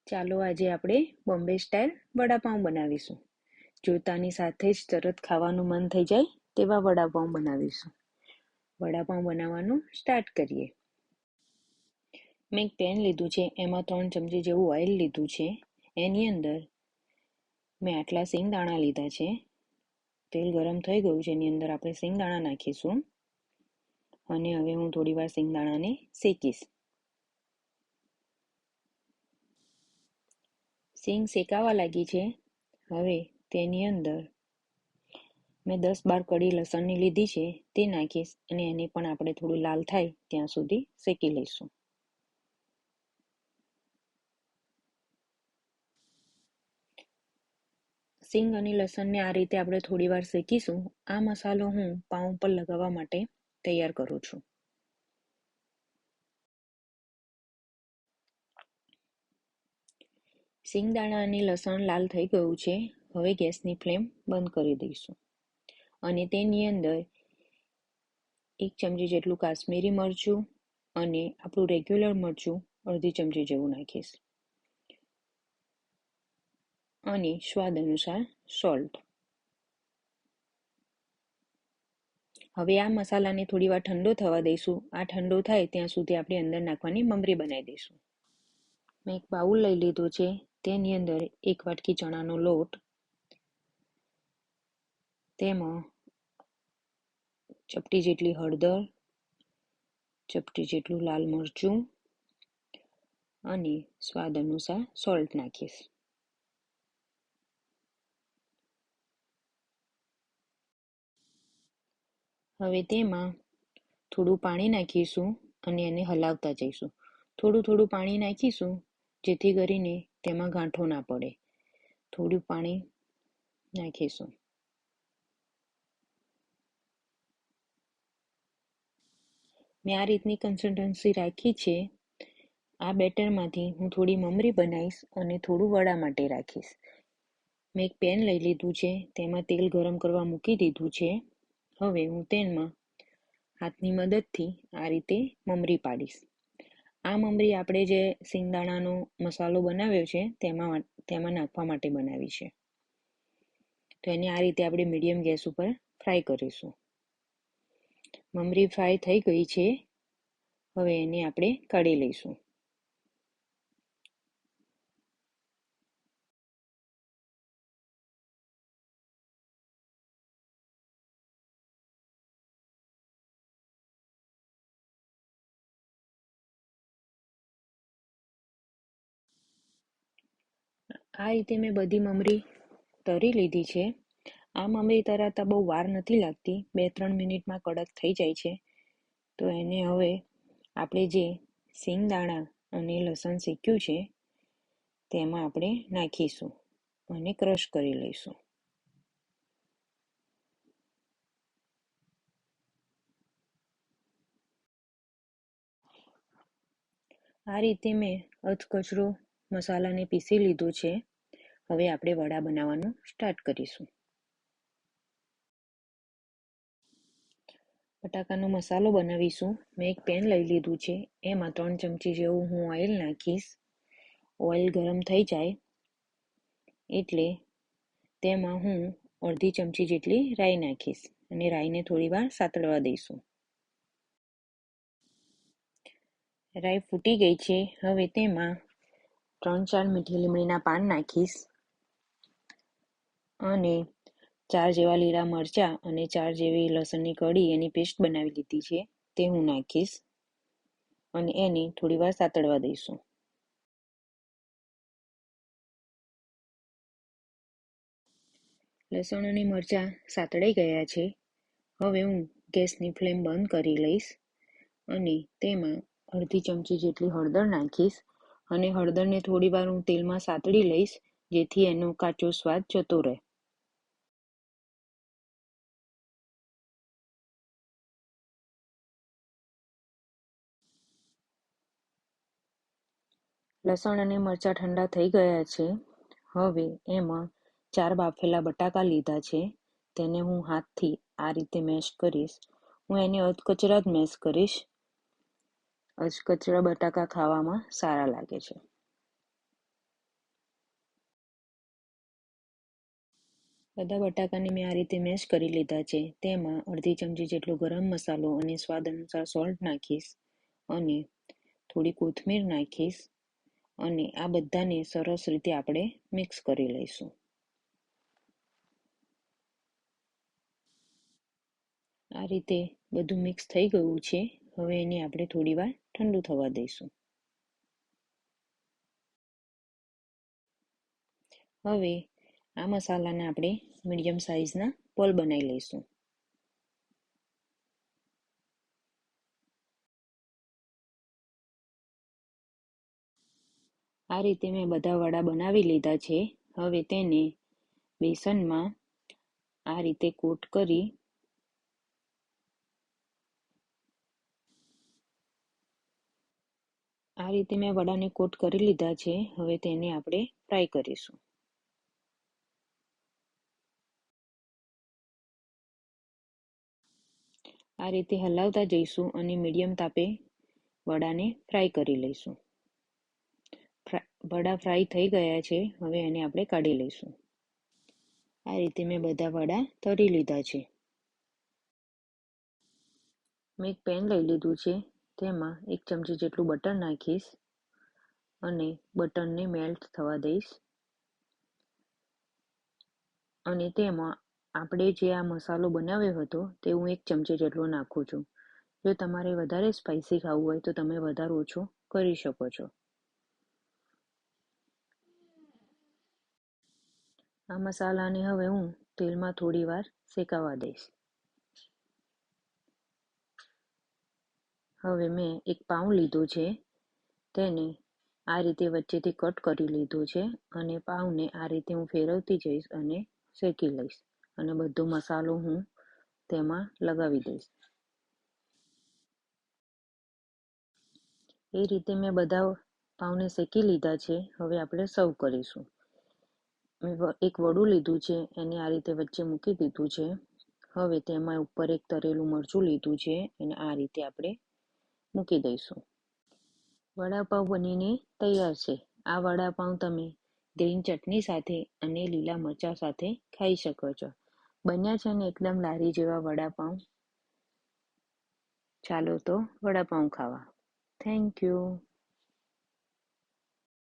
ચાલો આજે આપણે બોમ્બે સ્ટાઇલ વડાપાઉં બનાવીશું. જોતાની સાથે જ તરત ખાવાનું મન થઈ જાય તેવા વડાપાઉં બનાવીશું. વડાપાઉં બનાવવાનું સ્ટાર્ટ કરીએ. મેં એક પેન લીધું છે, એમાં 3 ચમચી જેવું ઓઇલ લીધું છે. એની અંદર મેં આટલા સિંગદાણા લીધા છે. તેલ ગરમ થઈ ગયું છે, એની અંદર આપણે સિંગદાણા નાખીશું અને હવે હું થોડી વાર સિંગદાણાને શેકીશ. સિંગ શેકાવા લાગી છે. હવે તેની અંદર મેં 10-12 કળી લસણની લીધી છે, તે નાખીશ અને એને પણ આપણે થોડું લાલ થાય ત્યાં સુધી શેકી લઈશું. સિંગ અને લસણને આ રીતે આપણે થોડી વાર શેકીશું. આ મસાલો હું પાઉં પર લગાવવા માટે તૈયાર કરું છું. સિંગદાણા અને લસણ લાલ થઈ ગયું છે. હવે ગેસની ફ્લેમ બંધ કરી દઈશું અને તેની અંદર 1 ચમચી જેટલું કાશ્મીરી મરચું અને આપણું રેગ્યુલર મરચું અડધી ચમચી જેવું નાખીશ અને સ્વાદ અનુસાર સોલ્ટ. હવે આ મસાલાને થોડી વાર ઠંડો થવા દઈશું. આ ઠંડો થાય ત્યાં સુધી આપણે અંદર નાખવાની મમરી બનાવી દઈશું. મેં એક બાઉલ લઈ લીધું છે, તેની અંદર 1 વાટકી ચણાનો લોટ, તેમાં ચપટી જેટલી હળદર, ચપટી જેટલું લાલ મરચું અને સ્વાદ અનુસાર સોલ્ટ નાખીશ. હવે તેમાં થોડું પાણી નાખીશું અને એને હલાવતા જઈશું. થોડું પાણી નાખીશું જેથી કરીને તેમાં ગાંઠો ના પડે. થોડું પાણી નાખીશું. મેં આ રીતની કન્સિસ્ટન્સી રાખી છે. આ બેટરમાંથી હું થોડી મમરી બનાવીશ અને થોડું વડા માટે રાખીશ. મેં એક પેન લઈ લીધું છે, તેમાં તેલ ગરમ કરવા મૂકી દીધું છે. હવે હું તેમાં હાથની મદદથી આ રીતે મમરી પાડીશ. આ મમરી આપણે જે સિંગદાણાનો મસાલો બનાવ્યો છે તેમાં નાખવા માટે બનાવી છે. તો એને આ રીતે આપણે મીડિયમ ગેસ ઉપર ફ્રાય કરીશું. મમરી ફ્રાય થઈ ગઈ છે. હવે એને આપણે કાઢી લઈશું. આ રીતે મેં બધી મમરી તરી લીધી છે. આ મમરી તરાતા બહુ વાર નથી લાગતી, 2-3 મિનિટમાં કડક થઈ જાય છે. તો એને હવે આપણે જે સિંગદાણા અને લસણ શેક્યું છે તેમાં આપણે નાખીશું અને ક્રશ કરી લઈશું. આ રીતે મેં અધકચરો મસાલાને પીસી લીધો છે. હવે આપણે વડા બનાવવાનું સ્ટાર્ટ કરીશું. બટાકાનો મસાલો બનાવીશું. મેં એક પેન લઈ લીધું છે, એમાં 3 ચમચી જેવું હું ઓઇલ નાખીશ. ઓઇલ ગરમ થઈ જાય એટલે તેમાં હું અડધી ચમચી જેટલી રાઈ નાખીશ અને રાઈને થોડી વાર સાતળવા દઈશું. રાઈ ફૂટી ગઈ છે. હવે તેમાં 3-4 મીઠી લીમડીના પાન નાખીશ અને 4 જેવા લીલા મરચા અને 4 જેવી લસણની કળી એની પેસ્ટ બનાવી લીધી છે તે હું નાખીશ અને એને થોડી વાર સાતળવા દઈશું. લસણ અને મરચાં સાતળાઈ ગયા છે. હવે હું ગેસની ફ્લેમ બંધ કરી લઈશ અને તેમાં અડધી ચમચી જેટલી હળદર નાખીશ અને હળદરને થોડી વાર હું તેલમાં સાતળી લઈશ જેથી એનો કાચો સ્વાદ જતો રહે. લસણ અને મરચાં ઠંડા થઈ ગયા છે. હવે એમાં 4 બાફેલા બટાકા લીધા છે, તેને હું હાથથી આ રીતે મેશ કરીશ. હું એને અધકચરા જ મેશ કરીશ. અધકચરા બટાકા ખાવામાં સારા લાગે છે. બધા બટાકાને મેં આ રીતે મેશ કરી લીધા છે. તેમાં અડધી ચમચી જેટલો ગરમ મસાલો અને સ્વાદ અનુસાર સોલ્ટ નાખીશ અને થોડી કોથમીર નાખીશ અને આ બધાને સરસ રીતે આપણે મિક્સ કરી લઈશું. આ રીતે બધું મિક્સ થઈ ગયું છે. હવે એને આપણે થોડી વાર ઠંડુ થવા દઈશું. હવે આ મસાલાને આપણે મીડિયમ સાઈઝના બોલ બનાવી લઈશું. આ રીતે મેં બધા વડા બનાવી લીધા છે. હવે તેને બેસનમાં આ રીતે કોટ કરી આ રીતે મેં વડાને કોટ કરી લીધા છે. હવે તેને આપણે ફ્રાય કરીશું. આ રીતે હલાવતા જઈશું અને મીડિયમ તાપે વડાને ફ્રાય કરી લઈશું. વડા ફ્રાય થઈ ગયા છે. હવે એને આપણે કાઢી લઈશું. આ રીતે મેં બધા વડા તળી લીધા છે. મેં એક પેન લઈ લીધું છે. તેમાં 1 ચમચી જેટલું બટર નાખીશ અને બટરને મેલ્ટ થવા દઈશ અને તેમાં આપણે જે આ મસાલો બનાવ્યો હતો તે હું 1 ચમચી જેટલો નાખું છું. જો તમારે વધારે સ્પાઇસી ખાવું હોય તો તમે વધારે ઓછો કરી શકો છો. આ મસાલાને હવે હું તેલમાં થોડી વાર શેકાવા દઈશ. હવે મેં એક પાઉં લીધું છે. તેને આ રીતે વચ્ચેથી કટ કરી લીધું છે અને પાઉંને આ રીતે હું ફેરવતી જઈશ અને શેકી લઈશ અને બધો મસાલો હું તેમાં લગાવી દઈશ. એ રીતે મેં બધા પાઉંને શેકી લીધા છે. હવે આપણે સર્વ કરીશું. મેં એક વડું લીધું છે, એને આ રીતે વચ્ચે મૂકી દીધું છે. હવે તેમાં ઉપર એક તરેલું મરચું લીધું છે અને આ રીતે આપણે મૂકી દઈશું. વડાપાઉં બનીને તૈયાર છે. આ વડાપાઉં તમે ગ્રીન ચટણી સાથે અને લીલા મરચાં સાથે ખાઈ શકો છો. બન્યા છે ને એકદમ લારી જેવા વડાપાઉં. ચાલો તો વડાપાઉં ખાવા. Thank you.